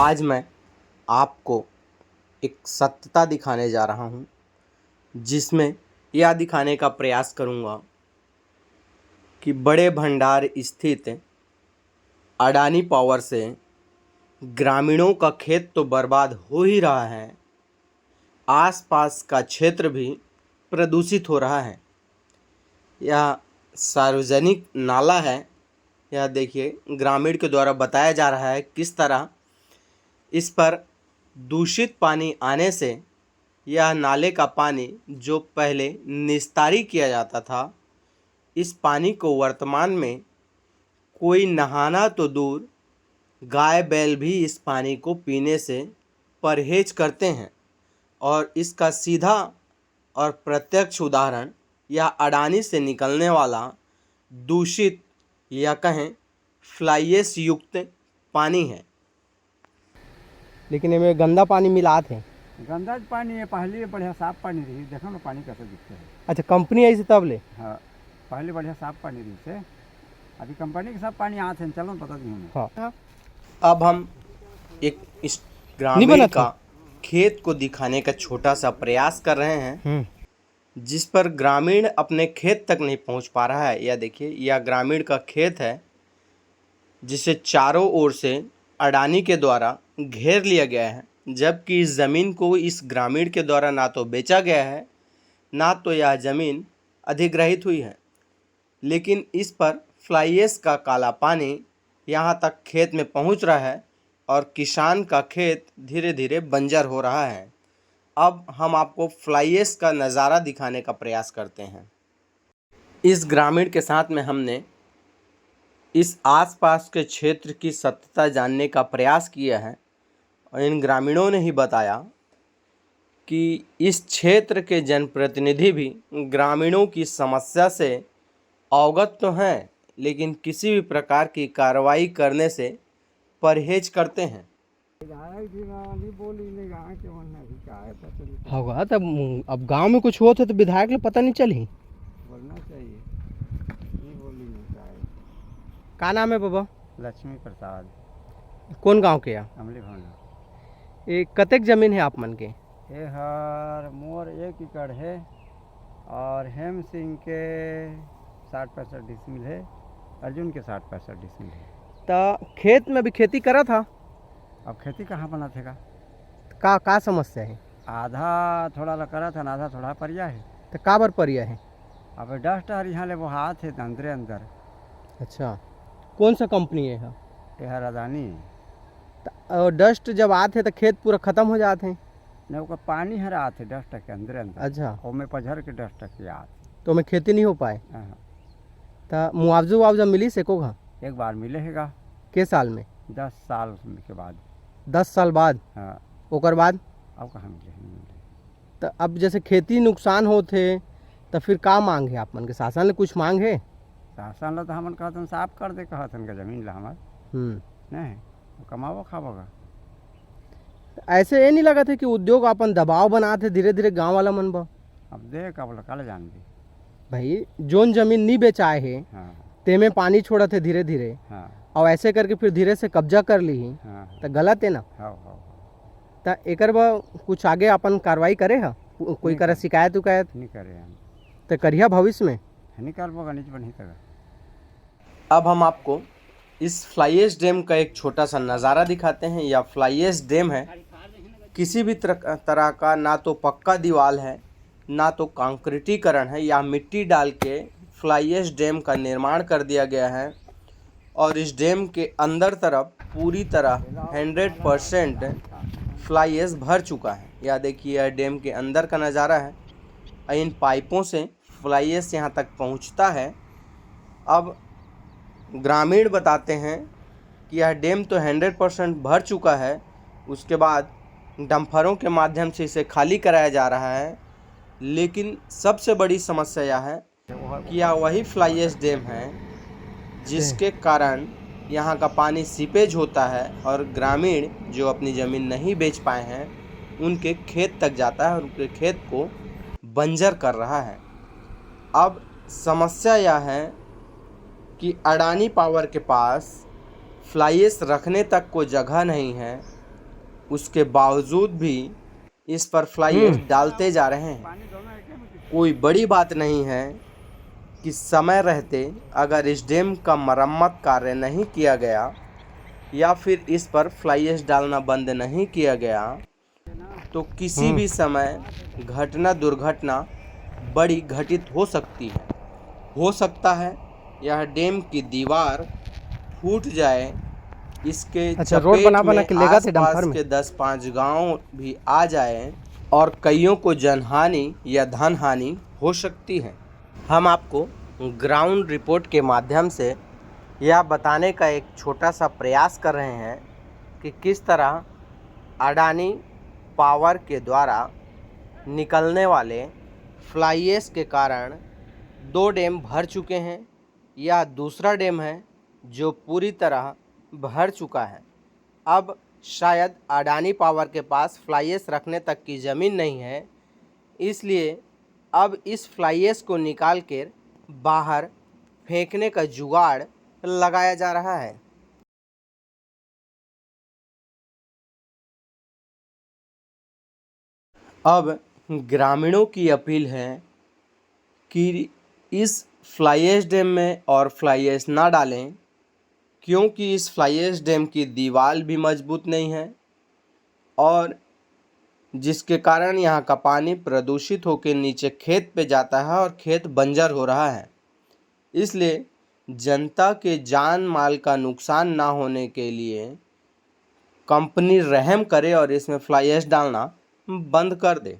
आज मैं आपको एक सत्यता दिखाने जा रहा हूँ, जिसमें यह दिखाने का प्रयास करूँगा कि बड़े भंडार स्थित अडानी पावर से ग्रामीणों का खेत तो बर्बाद हो ही रहा है, आसपास का क्षेत्र भी प्रदूषित हो रहा है। यह सार्वजनिक नाला है। यह देखिए, ग्रामीण के द्वारा बताया जा रहा है किस तरह इस पर दूषित पानी आने से यह नाले का पानी जो पहले निस्तारी किया जाता था, इस पानी को वर्तमान में कोई नहाना तो दूर, गाय बैल भी इस पानी को पीने से परहेज करते हैं। और इसका सीधा और प्रत्यक्ष उदाहरण यह अडानी से निकलने वाला दूषित या कहें फ्लाई ऐश युक्त पानी है। लेकिन एमे गंदा पानी मिलात है। गंदा पानी है। पहले बढ़िया साफ पानी रही। देखो ना पानी कैसे दिखता है। अच्छा, कंपनी आई से तब ले? हाँ, पहले बढ़िया साफ पानी रही से। अभी कंपनी के सब पानी आते हैं। चलो पता नहीं हमें। हाँ। अब हम एक इस ग्रामीण का खेत को दिखाने का छोटा सा प्रयास कर रहे हैं, जिस पर ग्रामीण अपने खेत तक नहीं पहुंच पा रहा है। यह देखिए, यह ग्रामीण का खेत है, जिसे चारों ओर से अडानी के द्वारा घेर लिया गया है, जबकि इस ज़मीन को इस ग्रामीण के द्वारा ना तो बेचा गया है, ना तो यह ज़मीन अधिग्रहित हुई है, लेकिन इस पर फ्लाई ऐश का काला पानी यहाँ तक खेत में पहुँच रहा है और किसान का खेत धीरे धीरे बंजर हो रहा है। अब हम आपको फ्लाई ऐश का नज़ारा दिखाने का प्रयास करते हैं। इस ग्रामीण के साथ में हमने इस आसपास के क्षेत्र की सत्यता जानने का प्रयास किया है और इन ग्रामीणों ने ही बताया कि इस क्षेत्र के जनप्रतिनिधि भी ग्रामीणों की समस्या से अवगत तो हैं, लेकिन किसी भी प्रकार की कार्रवाई करने से परहेज करते हैं। होगा तब अब गांव में कुछ होता तो विधायक को पता नहीं चली। बोलना चाहिए। ये बोली नहीं चाहिए। का नाम है बाबा? लक्ष्मी प्रसाद। कौन गांव के? अमली भावना। ये कतेक जमीन है आप मन के? ये हर मोर 1 एकड़ है और हेम सिंह के 60-65 डिसमिल है। अर्जुन के 60-65 डिसमिल है। तो खेत में भी खेती करा था। अब खेती कहाँ बना थे का समस्या है? आधा थोड़ा ला करा था, आधा थोड़ा परिया है। तो का बर परिया है? अब डस्ट हर यहाँ ले वो हाथ है अंदर अंदर। अच्छा, कौन सा कंपनी है? यह अडानी। और डस्ट जब आते तो खेत पूरा खत्म हो जाते हैं। नहीं, वो पानी हर आते डस्ट के अंदर अंदर। अच्छा, और में पझर के डस्ट के आते तो मैं खेती नहीं हो पाए। हाँ। तो मुआवजा मिली से को? एक बार मिलेगा। के साल में? 10 साल के बाद। 10 साल बाद? हाँ। ओकर बाद अब कहाँ मिले? तो अब जैसे खेती नुकसान होते तो फिर का मांग है आप मन के? शासन ले कुछ मांग है? शासन ला तो हमन कहतन साफ कर दे, कहतन का जमीन ला हमार नहीं कमावो खावोगा। ऐसे ये नहीं लगा था कि उद्योग अपन दबाव बनाते धीरे धीरे गांव वाला मन बा? अब देख अब कल जान दे भाई, जोन जमीन नहीं बेचाए है हाँ। ते में पानी छोड़ा थे धीरे धीरे। हाँ। और ऐसे करके फिर धीरे से कब्जा कर ली। हाँ। तो गलत है ना? हाँ। तो एकर बा कुछ आगे अपन कार्रवाई करे है? कोई करे शिकायत उकायत नहीं करे हम तो करिया भविष्य में नहीं कर पाओगा नीच बनी तक। अब हम आपको इस फ्लाई ऐश डैम का एक छोटा सा नज़ारा दिखाते हैं। यह फ्लाई ऐश डैम है, किसी भी तरह का ना तो पक्का दीवार है, ना तो कंक्रीटीकरण है। या मिट्टी डाल के फ्लाई ऐश डैम का निर्माण कर दिया गया है और इस डैम के अंदर तरफ पूरी तरह 100% फ्लाई ऐश भर चुका है। यह देखिए, यह डैम के अंदर का नज़ारा है। इन पाइपों से फ्लाई ऐश यहाँ तक पहुँचता है। अब ग्रामीण बताते हैं कि यह डैम तो 100% भर चुका है, उसके बाद डंफरों के माध्यम से इसे खाली कराया जा रहा है। लेकिन सबसे बड़ी समस्या यह है कि यह वही फ्लाई ऐश डैम है जिसके कारण यहाँ का पानी सीपेज होता है और ग्रामीण जो अपनी ज़मीन नहीं बेच पाए हैं उनके खेत तक जाता है और उनके खेत को बंजर कर रहा है। अब समस्या यह है कि अडानी पावर के पास फ्लाई ऐश रखने तक कोई जगह नहीं है उसके बावजूद भी इस पर फ्लाई ऐश डालते जा रहे हैं। कोई बड़ी बात नहीं है कि समय रहते अगर इस डैम का मरम्मत कार्य नहीं किया गया या फिर इस पर फ्लाई ऐश डालना बंद नहीं किया गया तो किसी भी समय दुर्घटना बड़ी घटित हो सकती है। हो सकता है यह डैम की दीवार फूट जाए, इसके अच्छा, रोड चपेट बना में के लेगा थे डंपर आसपास में। के 10-5 गांव भी आ जाए और कईयों को जनहानि या धन हानि हो सकती है। हम आपको ग्राउंड रिपोर्ट के माध्यम से यह बताने का एक छोटा सा प्रयास कर रहे हैं कि किस तरह अडानी पावर के द्वारा निकलने वाले फ्लाई ऐश के कारण 2 डैम भर चुके हैं। यह दूसरा डैम है जो पूरी तरह भर चुका है। अब शायद अडानी पावर के पास फ्लाई ऐश रखने तक की ज़मीन नहीं है, इसलिए अब इस फ्लाई ऐश को निकाल कर बाहर फेंकने का जुगाड़ लगाया जा रहा है। अब ग्रामीणों की अपील है कि इस फ्लाई ऐश डैम में और फ्लाई ऐश ना डालें, क्योंकि इस फ्लाई ऐश डैम की दीवार भी मजबूत नहीं है और जिसके कारण यहाँ का पानी प्रदूषित होकर नीचे खेत पे जाता है और खेत बंजर हो रहा है। इसलिए जनता के जान माल का नुकसान ना होने के लिए कंपनी रहम करे और इसमें फ्लाई ऐश डालना बंद कर दे।